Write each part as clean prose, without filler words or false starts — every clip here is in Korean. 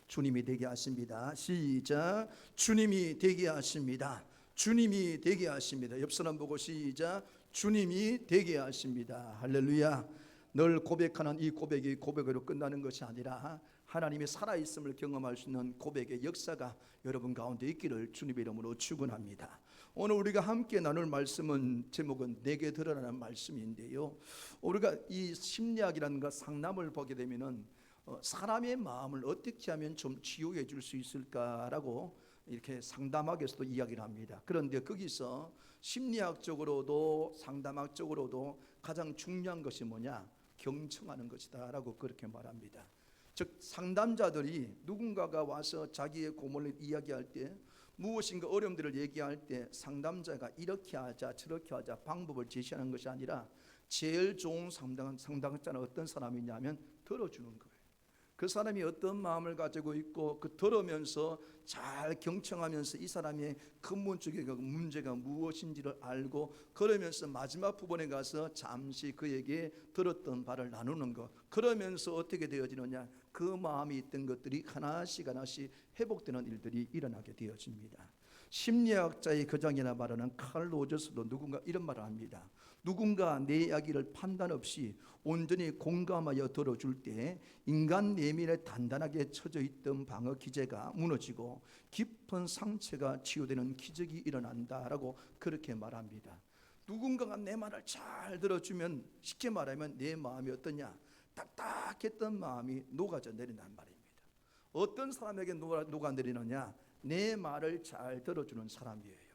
주님이 되게 하십니다. 시작. 주님이 되게 하십니다. 주님이 되게 하십니다. 옆 사람 보고 시작. 주님이 되게 하십니다. 할렐루야. 늘 고백하는 이 고백이 고백으로 끝나는 것이 아니라 하나님의 살아있음을 경험할 수 있는 고백의 역사가 여러분 가운데 있기를 주님의 이름으로 축원합니다. 오늘 우리가 함께 나눌 말씀은 제목은 내게 들으라는 말씀인데요, 우리가 이 심리학이라든가 상담을 보게 되면은 사람의 마음을 어떻게 하면 좀 치유해 줄 수 있을까라고 이렇게 상담학에서도 이야기를 합니다. 그런데 거기서 심리학적으로도 상담학적으로도 가장 중요한 것이 뭐냐? 경청하는 것이다 라고 그렇게 말합니다. 즉 상담자들이 누군가가 와서 자기의 고민을 이야기할 때, 무엇인가 어려움들을 얘기할 때 상담자가 이렇게 하자 저렇게 하자 방법을 제시하는 것이 아니라 제일 좋은 상담자는 어떤 사람이냐면 들어주는 거예요. 그 사람이 어떤 마음을 가지고 있고 그 들으면서 잘 경청하면서 이 사람의 근본적인 문제가 무엇인지를 알고, 그러면서 마지막 부분에 가서 잠시 그에게 들었던 바를 나누는 것, 그러면서 어떻게 되어지느냐? 그 마음이 있던 것들이 하나씩 하나씩 회복되는 일들이 일어나게 되어집니다. 심리학자의 거장이나 말하는 칼 로저스도 누군가 이런 말을 합니다. 누군가 내 이야기를 판단 없이 온전히 공감하여 들어줄 때 인간 내면에 단단하게 쳐져 있던 방어 기제가 무너지고 깊은 상처가 치유되는 기적이 일어난다라고 그렇게 말합니다. 누군가가 내 말을 잘 들어주면, 쉽게 말하면 내 마음이 어떠냐? 딱딱했던 마음이 녹아져 내린단 말입니다. 어떤 사람에게 녹아내리느냐? 내 말을 잘 들어주는 사람이에요.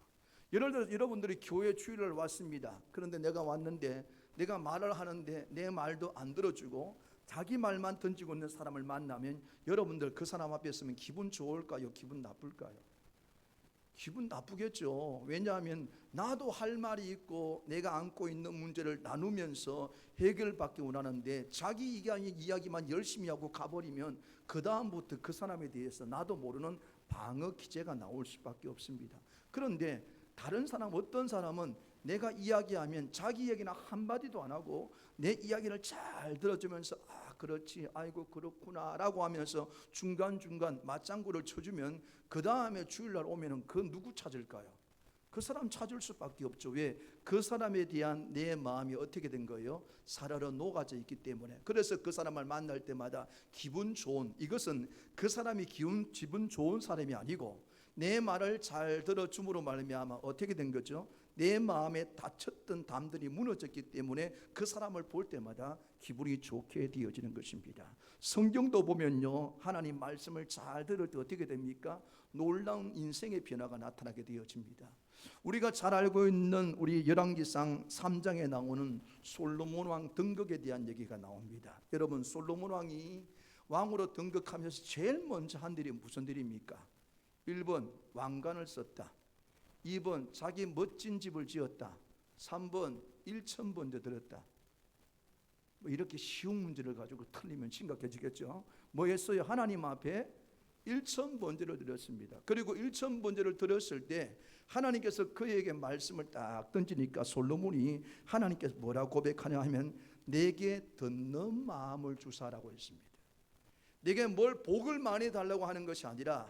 예를 들어 여러분들이 교회 주일을 왔습니다. 그런데 내가 왔는데 내가 말을 하는데 내 말도 안 들어주고 자기 말만 던지고 있는 사람을 만나면 여러분들 그 사람 앞에 있으면 기분 좋을까요? 기분 나쁠까요? 기분 나쁘겠죠. 왜냐하면 나도 할 말이 있고 내가 안고 있는 문제를 나누면서 해결받기 원하는데 자기 이야기만 열심히 하고 가버리면 그 다음부터 그 사람에 대해서 나도 모르는 방어 기제가 나올 수밖에 없습니다. 그런데 다른 사람, 어떤 사람은 내가 이야기하면 자기 얘기는 한마디도 안 하고 내 이야기를 잘 들어주면서 그렇지, 아이고 그렇구나 라고 하면서 중간중간 맞장구를 쳐주면 그 다음에 주일날 오면은 그 누구 찾을까요? 그 사람 찾을 수밖에 없죠. 왜? 그 사람에 대한 내 마음이 어떻게 된 거예요? 사르르 녹아져 있기 때문에. 그래서 그 사람을 만날 때마다 기분 좋은, 이것은 그 사람이 기분 좋은 사람이 아니고 내 말을 잘 들어줌으로 말미암아 어떻게 된 거죠? 내 마음에 닫혔던 담들이 무너졌기 때문에 그 사람을 볼 때마다 기분이 좋게 되어지는 것입니다. 성경도 보면요, 하나님 말씀을 잘 들을 때 어떻게 됩니까? 놀라운 인생의 변화가 나타나게 되어집니다. 우리가 잘 알고 있는 우리 열왕기상 3장에 나오는 솔로몬 왕 등극에 대한 얘기가 나옵니다. 여러분, 솔로몬 왕이 왕으로 등극하면서 제일 먼저 한 일이 무슨 일입니까? 1번 왕관을 썼다. 2번 자기 멋진 집을 지었다. 3번 1,000번째 들었다. 이렇게 쉬운 문제를 가지고 틀리면 심각해지겠죠. 뭐 했어요? 하나님 앞에 1,000번째를 드렸습니다. 그리고 1,000번째를 드렸을 때 하나님께서 그에게 말씀을 딱 던지니까 솔로몬이 하나님께서 뭐라고 고백하냐 하면 내게 듣는 마음을 주사라고 했습니다. 내게 뭘 복을 많이 달라고 하는 것이 아니라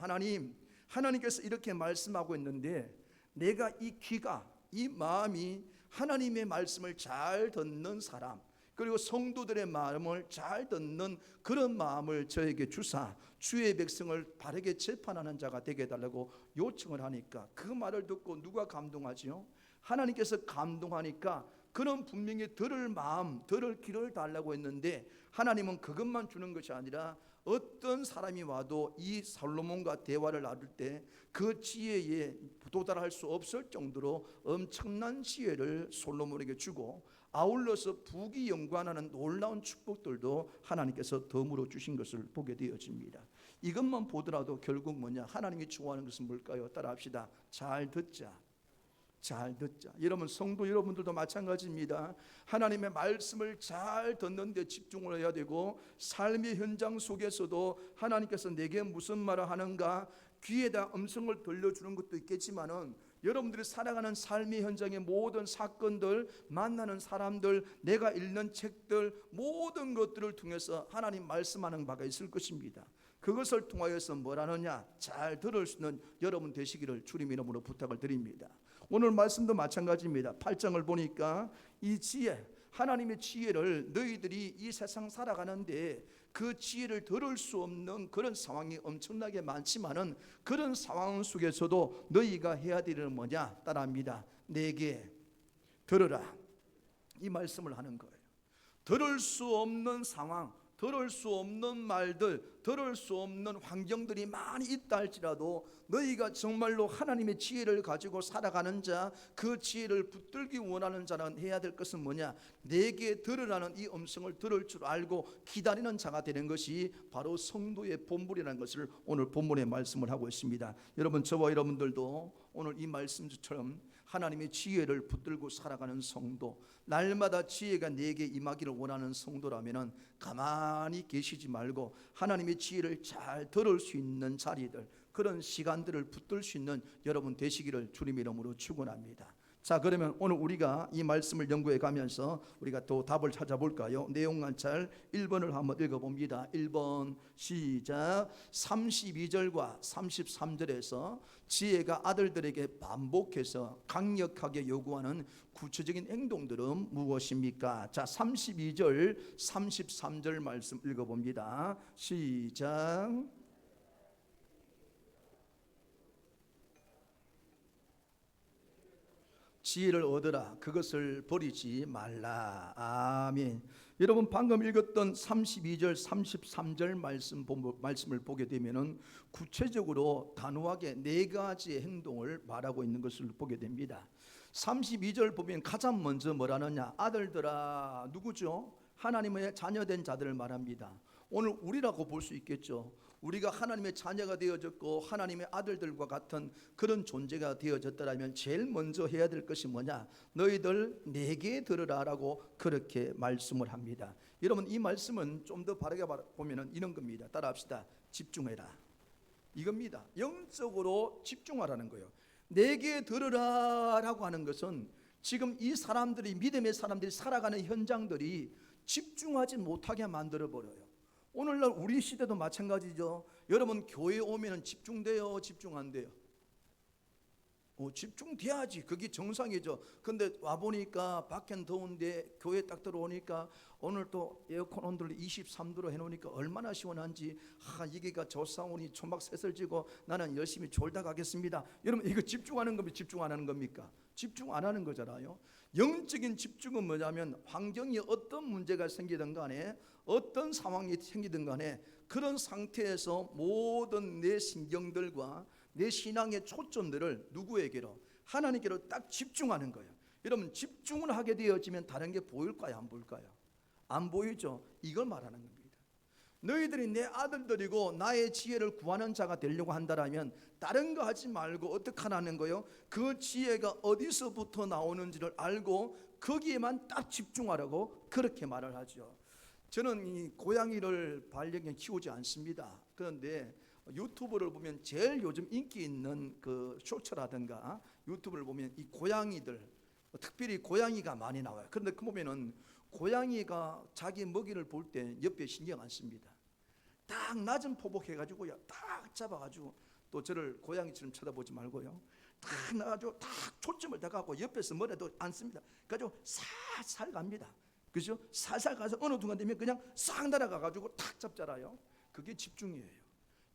하나님께서 이렇게 말씀하고 있는데 내가 이 귀가, 이 마음이 하나님의 말씀을 잘 듣는 사람, 그리고 성도들의 마음을 잘 듣는 그런 마음을 저에게 주사 주의 백성을 바르게 재판하는 자가 되게 해달라고 요청을 하니까 그 말을 듣고 누가 감동하지요? 하나님께서 감동하니까 그는 분명히 들을 마음, 들을 귀를 달라고 했는데 하나님은 그것만 주는 것이 아니라 어떤 사람이 와도 이 솔로몬과 대화를 나눌 때 그 지혜에 도달할 수 없을 정도로 엄청난 지혜를 솔로몬에게 주고 아울러서 부귀영관하는 놀라운 축복들도 하나님께서 덤으로 주신 것을 보게 되어집니다. 이것만 보더라도 결국 뭐냐? 하나님이 좋아하는 것은 뭘까요? 따라합시다. 잘 듣자. 잘 듣자. 여러분, 성도 여러분들도 마찬가지입니다. 하나님의 말씀을 잘 듣는 데 집중을 해야 되고 삶의 현장 속에서도 하나님께서 내게 무슨 말을 하는가 귀에다 음성을 들려주는 것도 있겠지만은 여러분들이 살아가는 삶의 현장의 모든 사건들, 만나는 사람들, 내가 읽는 책들, 모든 것들을 통해서 하나님 말씀하는 바가 있을 것입니다. 그것을 통하여서 뭐라느냐 잘 들을 수 있는 여러분 되시기를 주님 이름으로 부탁을 드립니다. 오늘 말씀도 마찬가지입니다. 8장을 보니까 이 지혜, 하나님의 지혜를 너희들이 이 세상 살아가는데 그 지혜를 들을 수 없는 그런 상황이 엄청나게 많지만은 그런 상황 속에서도 너희가 해야 될 일은 뭐냐? 따라합니다. 내게 들으라. 이 말씀을 하는 거예요. 들을 수 없는 상황, 들을 수 없는 말들, 들을 수 없는 환경들이 많이 있다 할지라도 너희가 정말로 하나님의 지혜를 가지고 살아가는 자, 그 지혜를 붙들기 원하는 자는 해야 될 것은 뭐냐? 내게 들으라는 이 음성을 들을 줄 알고 기다리는 자가 되는 것이 바로 성도의 본분이라는 것을 오늘 본문에 말씀을 하고 있습니다. 여러분, 저와 여러분들도 오늘 이 말씀처럼 하나님의 지혜를 붙들고 살아가는 성도, 날마다 지혜가 내게 임하기를 원하는 성도라면 가만히 계시지 말고 하나님의 지혜를 잘 들을 수 있는 자리들, 그런 시간들을 붙들 수 있는 여러분 되시기를 주님 이름으로 축원합니다. 자, 그러면 오늘 우리가 이 말씀을 연구해 가면서 우리가 또 답을 찾아볼까요? 내용관찰 1번을 한번 읽어봅니다. 1번 시작. 32절과 33절에서 지혜가 아들들에게 반복해서 강력하게 요구하는 구체적인 행동들은 무엇입니까? 자, 32절 33절 말씀 읽어봅니다. 시작. 지혜를 얻으라. 그것을 버리지 말라. 아멘. 여러분, 방금 읽었던 32절 33절 말씀을 보게 되면은 구체적으로 단호하게 네 가지의 행동을 말하고 있는 것을 보게 됩니다. 32절 보면 가장 먼저 뭐라느냐? 아들들아. 누구죠? 하나님의 자녀된 자들을 말합니다. 오늘 우리라고 볼 수 있겠죠. 우리가 하나님의 자녀가 되어졌고 하나님의 아들들과 같은 그런 존재가 되어졌다면 제일 먼저 해야 될 것이 뭐냐? 너희들 내게 들으라라고 그렇게 말씀을 합니다. 여러분, 이 말씀은 좀 더 바르게 보면 이런 겁니다. 따라합시다. 집중해라. 이겁니다. 영적으로 집중하라는 거예요. 내게 들으라라고 하는 것은 지금 이 사람들이, 믿음의 사람들이 살아가는 현장들이 집중하지 못하게 만들어 버려요. 오늘날 우리 시대도 마찬가지죠. 여러분, 교회 오면 집중돼요, 집중 안 돼요? 집중돼야지. 그게 정상이죠. 근데 와보니까 밖엔 더운데 교회 딱 들어오니까 오늘 또 에어컨 온도를 23도로 해놓으니까 얼마나 시원한지, 이게가 조상훈이 초막 셋을 지고 나는 열심히 졸다 가겠습니다. 여러분, 이거 집중하는 겁니까? 집중 안 하는 겁니까? 집중 안 하는 거잖아요. 영적인 집중은 뭐냐면 환경이 어떤 문제가 생기든 간에 어떤 상황이 생기든 간에 그런 상태에서 모든 내 신경들과 내 신앙의 초점들을 누구에게로? 하나님께로 딱 집중하는 거예요. 여러분, 집중을 하게 되어지면 다른 게 보일까요? 안 보일까요? 안 보이죠? 이걸 말하는 겁니다. 너희들이 내 아들들이고 나의 지혜를 구하는 자가 되려고 한다면 다른 거 하지 말고 어떻게 하라는 거요? 그 지혜가 어디서부터 나오는지를 알고 거기에만 딱 집중하라고 그렇게 말을 하죠. 저는 이 고양이를 반려견 키우지 않습니다. 그런데 유튜브를 보면 제일 요즘 인기 있는 그 쇼츠라든가 유튜브를 보면 이 고양이들, 특별히 고양이가 많이 나와요. 그런데 그 보면은 고양이가 자기 먹이를 볼 때 옆에 신경 안 씁니다. 딱 낮은 포복 해가지고요, 딱 잡아가지고, 또 저를 고양이처럼 쳐다보지 말고요, 딱 나가지고 딱 초점을 다 갖고 옆에서 뭐라도 안 씁니다. 그래가지고 살살 갑니다. 그죠? 살살 가서 어느 순간 되면 그냥 싹 날아가가지고 탁 잡잖아요. 그게 집중이에요.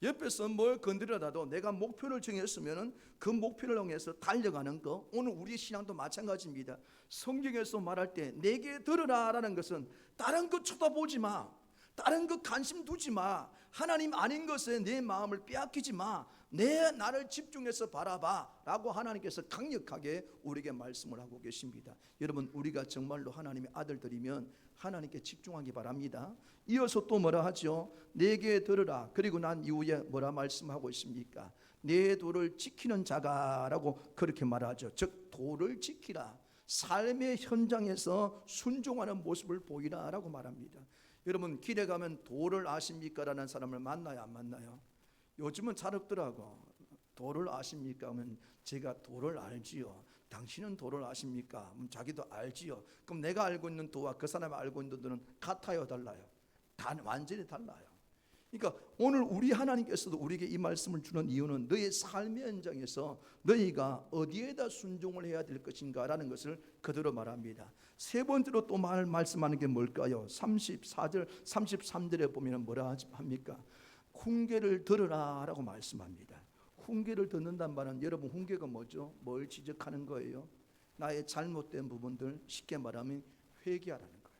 옆에서 뭘 건드려라도 내가 목표를 정했으면은 그 목표를 향해서 달려가는 거. 오늘 우리 신앙도 마찬가지입니다. 성경에서 말할 때 내게 들으라라는 것은 다른 것 쳐다보지 마, 다른 것 관심 두지 마, 하나님 아닌 것에 내 마음을 빼앗기지 마, 나를 집중해서 바라봐 라고 하나님께서 강력하게 우리에게 말씀을 하고 계십니다. 여러분, 우리가 정말로 하나님의 아들들이면 하나님께 집중하기 바랍니다. 이어서 또 뭐라 하죠? 내게 들으라. 그리고 난 이후에 뭐라 말씀하고 있습니까? 내 도를 지키는 자가 라고 그렇게 말하죠. 즉 도를 지키라, 삶의 현장에서 순종하는 모습을 보이라 라고 말합니다. 여러분, 길에 가면 도를 아십니까? 라는 사람을 만나요, 안 만나요? 요즘은 잘 없더라고. 도를 아십니까? 하면 제가 도를 알지요. 당신은 도를 아십니까? 자기도 알지요. 그럼 내가 알고 있는 도와 그 사람이 알고 있는 도는 같아요, 달라요? 완전히 달라요. 그러니까 오늘 우리 하나님께서도 우리에게 이 말씀을 주는 이유는 너의 삶의 현장에서 너희가 어디에다 순종을 해야 될 것인가라는 것을 그대로 말합니다. 세 번째로 또 말씀하는 게 뭘까요? 34절 33절에 보면 뭐라 합니까? 훈계를 들으라 라고 말씀합니다. 훈계를 듣는단 말은 여러분 훈계가 뭐죠? 뭘 지적하는 거예요? 나의 잘못된 부분들, 쉽게 말하면 회개하라는 거예요.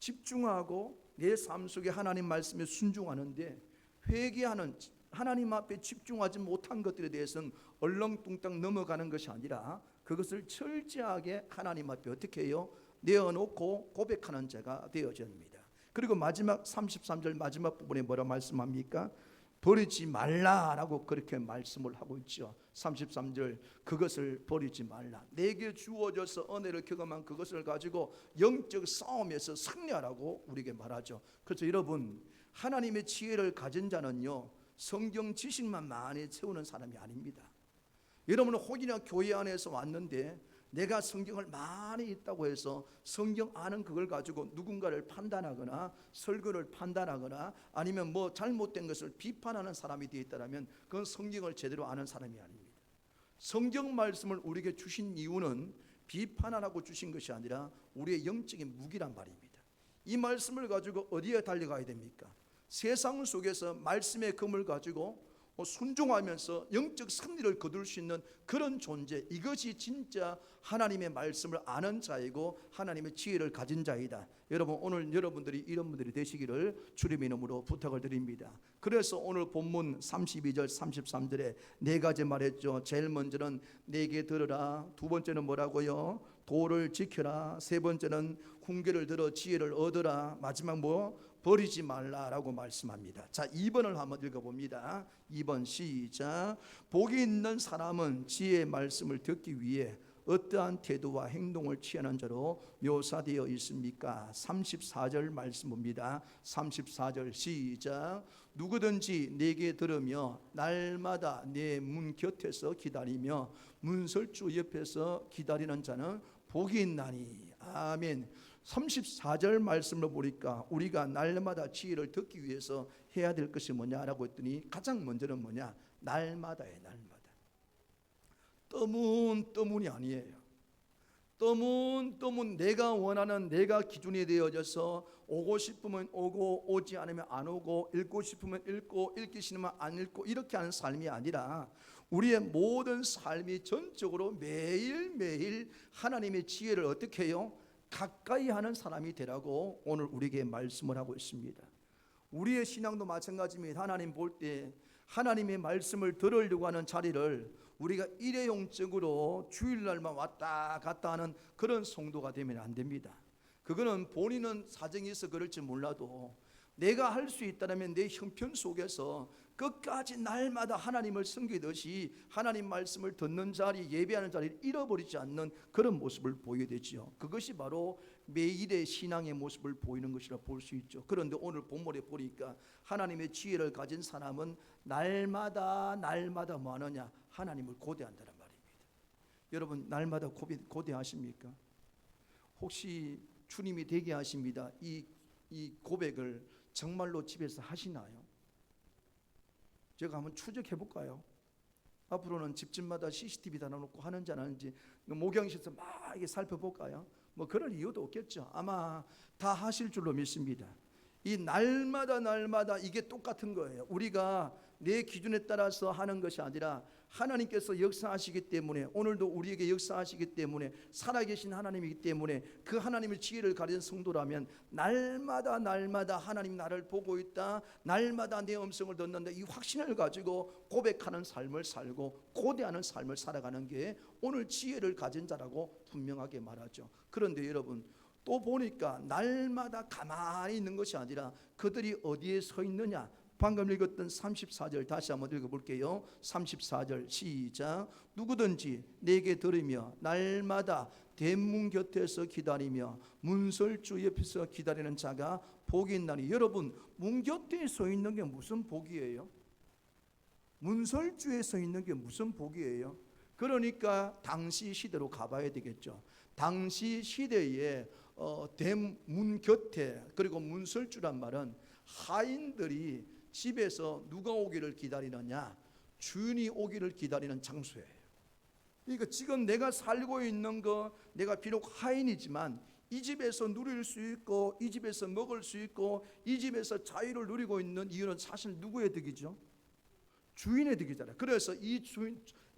집중하고 내 삶 속에 하나님 말씀에 순종하는데, 회개하는 하나님 앞에 집중하지 못한 것들에 대해서는 얼렁뚱땅 넘어가는 것이 아니라 그것을 철저하게 하나님 앞에 어떻게 해요? 내어놓고 고백하는 자가 되어져야 합니다. 그리고 마지막 33절 마지막 부분에 뭐라 말씀합니까? 버리지 말라라고 그렇게 말씀을 하고 있죠. 33절 그것을 버리지 말라. 내게 주어져서 은혜를 경험한 그것을 가지고 영적 싸움에서 승리하라고 우리에게 말하죠. 그래서 여러분, 하나님의 지혜를 가진 자는요, 성경 지식만 많이 채우는 사람이 아닙니다. 여러분은 혹이나 교회 안에서 왔는데 내가 성경을 많이 있다고 해서 성경 아는 그걸 가지고 누군가를 판단하거나 설교를 판단하거나 아니면 뭐 잘못된 것을 비판하는 사람이 되어 있다면 그건 성경을 제대로 아는 사람이 아닙니다. 성경 말씀을 우리에게 주신 이유는 비판하라고 주신 것이 아니라 우리의 영적인 무기란 말입니다. 이 말씀을 가지고 어디에 달려가야 됩니까? 세상 속에서 말씀의 금을 가지고 순종하면서 영적 승리를 거둘 수 있는 그런 존재, 이것이 진짜 하나님의 말씀을 아는 자이고 하나님의 지혜를 가진 자이다. 여러분, 오늘 여러분들이 이런 분들이 되시기를 주님의 이름으로 부탁을 드립니다. 그래서 오늘 본문 32절 33절에 네 가지 말했죠. 제일 먼저는 내게 들으라, 두 번째는 뭐라고요? 도를 지켜라, 세 번째는 훈계를 들어 지혜를 얻으라, 마지막 뭐? 버리지 말라라고 말씀합니다. 자, 2번을 한번 읽어봅니다. 2번 시작. 복이 있는 사람은 지혜의 말씀을 듣기 위해 어떠한 태도와 행동을 취하는 자로 묘사되어 있습니까? 34절 말씀입니다. 34절 시작. 누구든지 내게 들으며 날마다 내 문 곁에서 기다리며 문설주 옆에서 기다리는 자는 복이 있나니. 아멘. 34절 말씀을 보니까 우리가 날마다 지혜를 듣기 위해서 해야 될 것이 뭐냐라고 했더니 가장 먼저는 뭐냐? 날마다예요. 날마다. 떠문이 아니에요. 떠문 내가 원하는 내가 기준이 되어져서 오고 싶으면 오고 오지 않으면 안 오고 읽고 싶으면 읽고 읽기 싫으면 안 읽고 이렇게 하는 삶이 아니라 우리의 모든 삶이 전적으로 매일매일 하나님의 지혜를 어떻게 해요? 가까이 하는 사람이 되라고 오늘 우리에게 말씀을 하고 있습니다. 우리의 신앙도 마찬가지입니다. 하나님 볼 때 하나님의 말씀을 들으려고 하는 자리를 우리가 일회용적으로 주일날만 왔다 갔다 하는 그런 성도가 되면 안 됩니다. 그거는 본인은 사정이 있어 그럴지 몰라도 내가 할 수 있다면 내 형편 속에서 끝까지 날마다 하나님을 섬기듯이 하나님 말씀을 듣는 자리, 예배하는 자리를 잃어버리지 않는 그런 모습을 보여야 되지요. 그것이 바로 매일의 신앙의 모습을 보이는 것이라 볼 수 있죠. 그런데 오늘 본문에 보니까 하나님의 지혜를 가진 사람은 날마다 뭐 하느냐? 하나님을 고대한다는 말입니다. 여러분, 날마다 고대하십니까? 혹시 주님이 되게 하십니다. 이 고백을 정말로 집에서 하시나요? 제가 한번 추적해 볼까요? 앞으로는 집집마다 CCTV 달아놓고 하는지 안 하는지 목양실에서 막 이게 살펴볼까요? 뭐 그럴 이유도 없겠죠. 아마 다 하실 줄로 믿습니다. 이 날마다 이게 똑같은 거예요. 우리가 내 기준에 따라서 하는 것이 아니라 하나님께서 역사하시기 때문에, 오늘도 우리에게 역사하시기 때문에, 살아계신 하나님이기 때문에 그 하나님의 지혜를 가진 성도라면 날마다 하나님 나를 보고 있다, 날마다 내 음성을 듣는다, 이 확신을 가지고 고백하는 삶을 살고 고대하는 삶을 살아가는 게 오늘 지혜를 가진 자라고 분명하게 말하죠. 그런데 여러분, 또 보니까 날마다 가만히 있는 것이 아니라 그들이 어디에 서 있느냐. 방금 읽었던 34절 다시 한번 읽어볼게요. 34절 시작. 누구든지 내게 들으며 날마다 대문 곁에서 기다리며 문설주 옆에서 기다리는 자가 복이 있나니. 여러분, 문 곁에 서 있는 게 무슨 복이에요? 문설주에 서 있는 게 무슨 복이에요? 그러니까 당시 시대로 가봐야 되겠죠. 당시 시대에 대문 곁에, 그리고 문설주란 말은 하인들이 집에서 누가 오기를 기다리느냐? 주인이 오기를 기다리는 장소예요. 그러니까 지금 내가 살고 있는 거, 내가 비록 하인이지만 이 집에서 누릴 수 있고 이 집에서 먹을 수 있고 이 집에서 자유를 누리고 있는 이유는 사실 누구의 덕이죠? 주인의 덕이잖아요. 그래서 이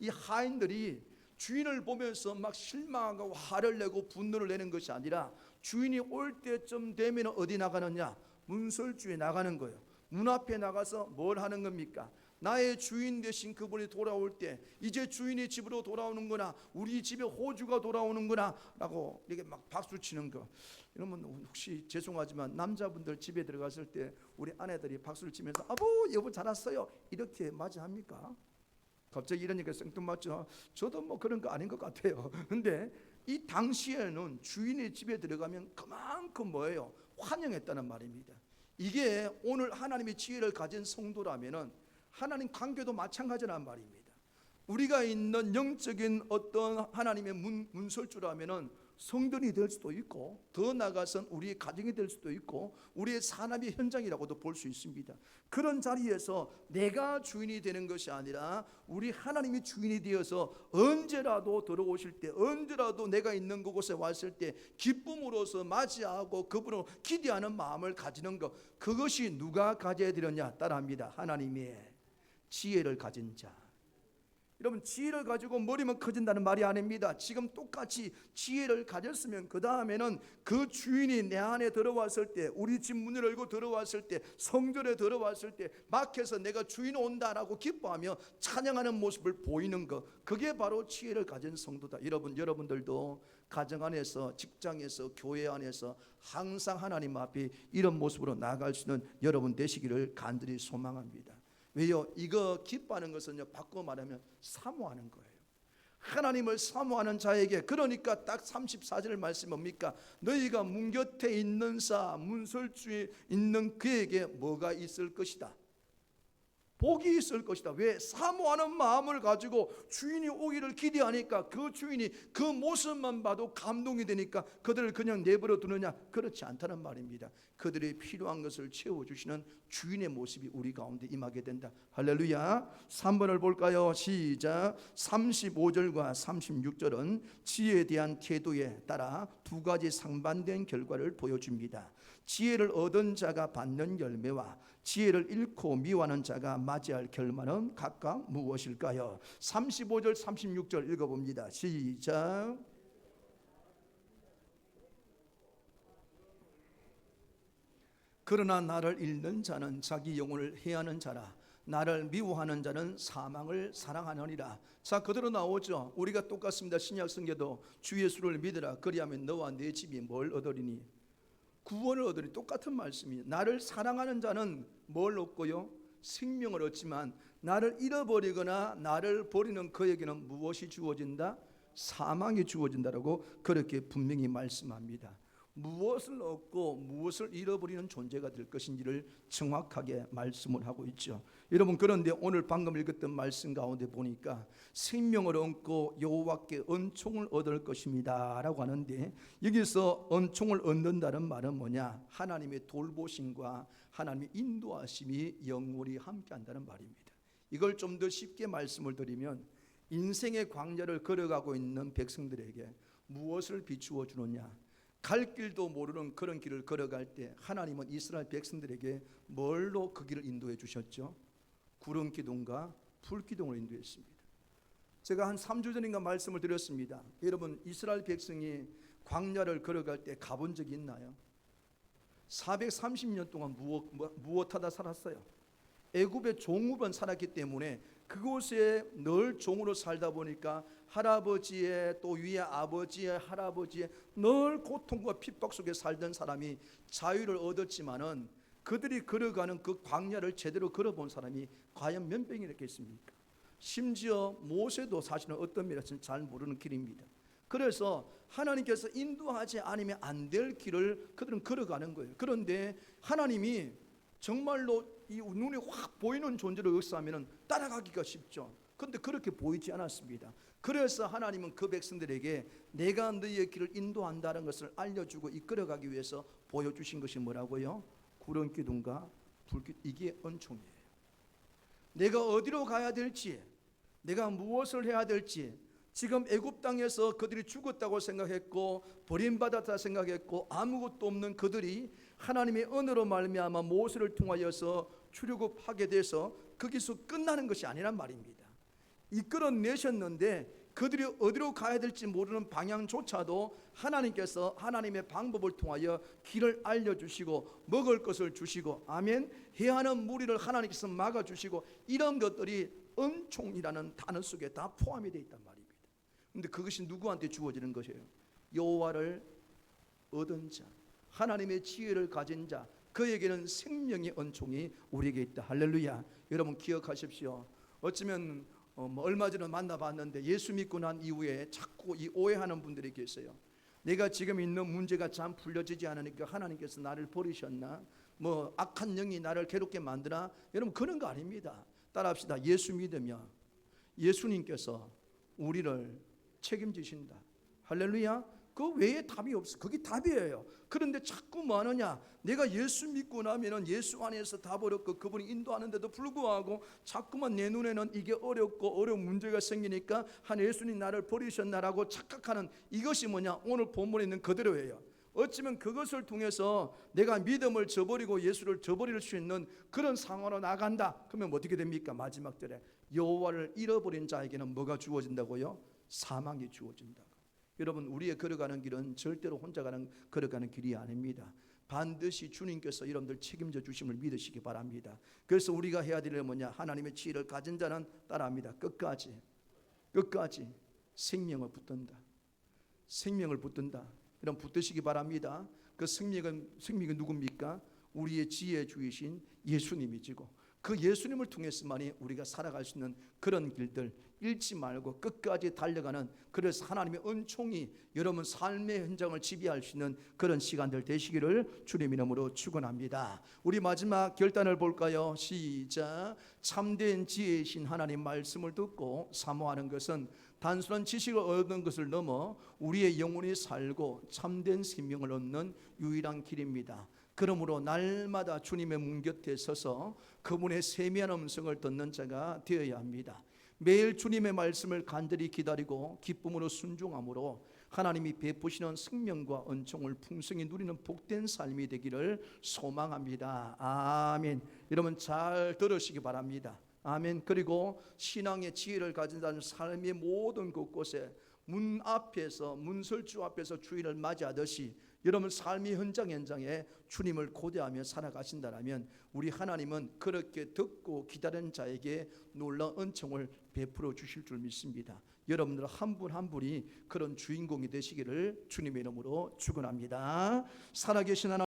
하인들이 주인을 보면서 막 실망하고 화를 내고 분노를 내는 것이 아니라 주인이 올 때쯤 되면 어디 나가느냐? 문설주에 나가는 거예요. 문 앞에 나가서 뭘 하는 겁니까? 나의 주인 되신 그분이 돌아올 때 이제 주인이 집으로 돌아오는구나, 우리 집에 호주가 돌아오는구나 라고 이렇게 막 박수 치는 거. 이러면 혹시 죄송하지만 남자분들 집에 들어갔을 때 우리 아내들이 박수를 치면서 아버 여보 잘 왔어요 이렇게 맞이합니까? 갑자기 이러니까 생뚱맞죠. 저도 뭐 그런 거 아닌 것 같아요. 근데 이 당시에는 주인의 집에 들어가면 그만큼 뭐예요? 환영했다는 말입니다. 이게 오늘 하나님의 지혜를 가진 성도라면은 하나님 관계도 마찬가지란 말입니다. 우리가 있는 영적인 어떤 하나님의 문설주라면은 성전이 될 수도 있고 더 나아가선 우리의 가정이 될 수도 있고 우리의 산업의 현장이라고도 볼 수 있습니다. 그런 자리에서 내가 주인이 되는 것이 아니라 우리 하나님이 주인이 되어서 언제라도 들어오실 때, 언제라도 내가 있는 그곳에 왔을 때 기쁨으로서 맞이하고 그분을 기대하는 마음을 가지는 것, 그것이 누가 가져야 되느냐? 따라합니다. 하나님의 지혜를 가진 자. 여러분, 지혜를 가지고 머리만 커진다는 말이 아닙니다. 지금 똑같이 지혜를 가졌으면 그 다음에는 그 주인이 내 안에 들어왔을 때, 우리 집 문을 열고 들어왔을 때, 성전에 들어왔을 때 밖에서 내가 주인 온다라고 기뻐하며 찬양하는 모습을 보이는 것, 그게 바로 지혜를 가진 성도다. 여러분들도 가정 안에서, 직장에서, 교회 안에서 항상 하나님 앞에 이런 모습으로 나아갈 수 있는 여러분 되시기를 간절히 소망합니다. 왜요? 이거 기뻐하는 것은요, 바꿔 말하면 사모하는 거예요. 하나님을 사모하는 자에게, 그러니까 딱 34절 말씀 뭡니까? 너희가 문 곁에 있는 사, 문설주에 있는 그에게 뭐가 있을 것이다? 복이 있을 것이다. 왜? 사모하는 마음을 가지고 주인이 오기를 기대하니까 그 주인이 그 모습만 봐도 감동이 되니까 그들을 그냥 내버려 두느냐? 그렇지 않다는 말입니다. 그들이 필요한 것을 채워주시는 주인의 모습이 우리 가운데 임하게 된다. 할렐루야. 3번을 볼까요? 시작. 35절과 36절은 지혜에 대한 태도에 따라 두 가지 상반된 결과를 보여줍니다. 지혜를 얻은 자가 받는 열매와 지혜를 잃고 미워하는 자가 맞이할 결말은 각각 무엇일까요? 35절 36절 읽어봅니다. 시작. 그러나 나를 잃는 자는 자기 영혼을 해하는 자라, 나를 미워하는 자는 사망을 사랑하느니라. 자, 그대로 나오죠. 우리가 똑같습니다. 신약 성경도 주 예수를 믿으라 그리하면 너와 네 집이 뭘 얻으리니? 구원을 얻으니. 똑같은 말씀이에요. 나를 사랑하는 자는 뭘 얻고요? 생명을 얻지만 나를 잃어버리거나 나를 버리는 그에게는 무엇이 주어진다? 사망이 주어진다라고 그렇게 분명히 말씀합니다. 무엇을 얻고 무엇을 잃어버리는 존재가 될 것인지를 정확하게 말씀을 하고 있죠. 여러분, 그런데 오늘 방금 읽었던 말씀 가운데 보니까 생명을 얻고 여호와께 은총을 얻을 것입니다 라고 하는데, 여기서 은총을 얻는다는 말은 뭐냐? 하나님의 돌보심과 하나님의 인도하심이 영원히 함께한다는 말입니다. 이걸 좀 더 쉽게 말씀을 드리면, 인생의 광야를 걸어가고 있는 백성들에게 무엇을 비추어 주느냐? 갈 길도 모르는 그런 길을 걸어갈 때 하나님은 이스라엘 백성들에게 뭘로 그 길을 인도해 주셨죠? 구름 기둥과 불 기둥으로 인도했습니다. 제가 한 3주 전인가 말씀을 드렸습니다. 여러분, 이스라엘 백성이 광야를 걸어갈 때 가본 적이 있나요? 430년 동안 무엇하다 살았어요? 애굽의 종으로 살았기 때문에 그곳에 늘 종으로 살다 보니까 할아버지의 또 위에 아버지의 할아버지의 늘 고통과 핍박 속에 살던 사람이 자유를 얻었지만은 그들이 걸어가는 그 광야를 제대로 걸어본 사람이 과연 몇 명이나 있겠습니까? 심지어 모세도 사실은 어떤 면에서는 잘 모르는 길입니다. 그래서 하나님께서 인도하지 않으면 안 될 길을 그들은 걸어가는 거예요. 그런데 하나님이 정말로 이 눈에 확 보이는 존재를 역사하면 따라가기가 쉽죠. 그런데 그렇게 보이지 않았습니다. 그래서 하나님은 그 백성들에게 내가 너희의 길을 인도한다는 것을 알려주고 이끌어가기 위해서 보여주신 것이 뭐라고요? 구름 기둥과 불길, 이게 은총이에요. 내가 어디로 가야 될지, 내가 무엇을 해야 될지, 지금 애굽 땅에서 그들이 죽었다고 생각했고 버림받았다 생각했고 아무것도 없는 그들이 하나님의 은혜로 말미암아 모세를 통하여서 출애굽하게 돼서 거기서 끝나는 것이 아니란 말입니다. 이끌어내셨는데 그들이 어디로 가야 될지 모르는 방향조차도 하나님께서 하나님의 방법을 통하여 길을 알려주시고 먹을 것을 주시고, 아멘, 해하는 무리를 하나님께서 막아주시고, 이런 것들이 은총이라는 단어 속에 다 포함이 되어 있단 말입니다. 그런데 그것이 누구한테 주어지는 것이에요? 여호와를 얻은 자, 하나님의 지혜를 가진 자, 그에게는 생명의 은총이 우리에게 있다. 할렐루야. 여러분 기억하십시오. 어쩌면 얼마 전에 만나봤는데 예수 믿고 난 이후에 자꾸 이 오해하는 분들이 계세요. 내가 지금 있는 문제가 잘 풀려지지 않으니까 하나님께서 나를 버리셨나? 뭐 악한 영이 나를 괴롭게 만드나? 여러분 그런 거 아닙니다. 따라합시다. 예수 믿으면 예수님께서 우리를 책임지신다. 할렐루야. 그 외에 답이 없어. 그게 답이에요. 그런데 자꾸 뭐 하느냐, 내가 예수 믿고 나면은 예수 안에서 답 어렵고 그분이 인도하는데도 불구하고 자꾸만 내 눈에는 이게 어렵고 어려운 문제가 생기니까 한 예수님 나를 버리셨나라고 착각하는, 이것이 뭐냐, 오늘 본문에 있는 그대로예요. 어쩌면 그것을 통해서 내가 믿음을 저버리고 예수를 저버릴 수 있는 그런 상황으로 나간다. 그러면 어떻게 됩니까? 마지막 절에 여호와를 잃어버린 자에게는 뭐가 주어진다고요? 사망이 주어진다. 여러분 우리의 걸어가는 길은 절대로 혼자 걸어가는 길이 아닙니다. 반드시 주님께서 여러분들 책임져 주심을 믿으시기 바랍니다. 그래서 우리가 해야 될 일은 뭐냐, 하나님의 지혜를 가진 자는 따라합니다. 끝까지 생명을 붙든다. 생명을 붙든다. 여러분 붙드시기 바랍니다. 그 생명은 누굽니까? 우리의 지혜 주이신 예수님이시고, 그 예수님을 통해서만이 우리가 살아갈 수 있는 그런 길들, 잃지 말고 끝까지 달려가는, 그래서 하나님의 은총이 여러분 삶의 현장을 지배할 수 있는 그런 시간들 되시기를 주님 이름으로 축원합니다. 우리 마지막 결단을 볼까요? 시작. 참된 지혜이신 하나님 말씀을 듣고 사모하는 것은 단순한 지식을 얻는 것을 넘어 우리의 영혼이 살고 참된 생명을 얻는 유일한 길입니다. 그러므로 날마다 주님의 문 곁에 서서 그분의 세미한 음성을 듣는 자가 되어야 합니다. 매일 주님의 말씀을 간절히 기다리고 기쁨으로 순종함으로 하나님이 베푸시는 생명과 은총을 풍성히 누리는 복된 삶이 되기를 소망합니다. 아멘. 여러분 잘 들으시기 바랍니다. 아멘. 그리고 신앙의 지혜를 가진 자는 삶의 모든 곳곳에 문 앞에서, 문설주 앞에서 주인을 맞이하듯이 여러분 삶의 현장에 주님을 고대하며 살아가신다면 우리 하나님은 그렇게 듣고 기다리는 자에게 놀라운 은총을 베풀어 주실 줄 믿습니다. 여러분들 한 분 한 분이 그런 주인공이 되시기를 주님의 이름으로 축원합니다. 살아계신 하나님,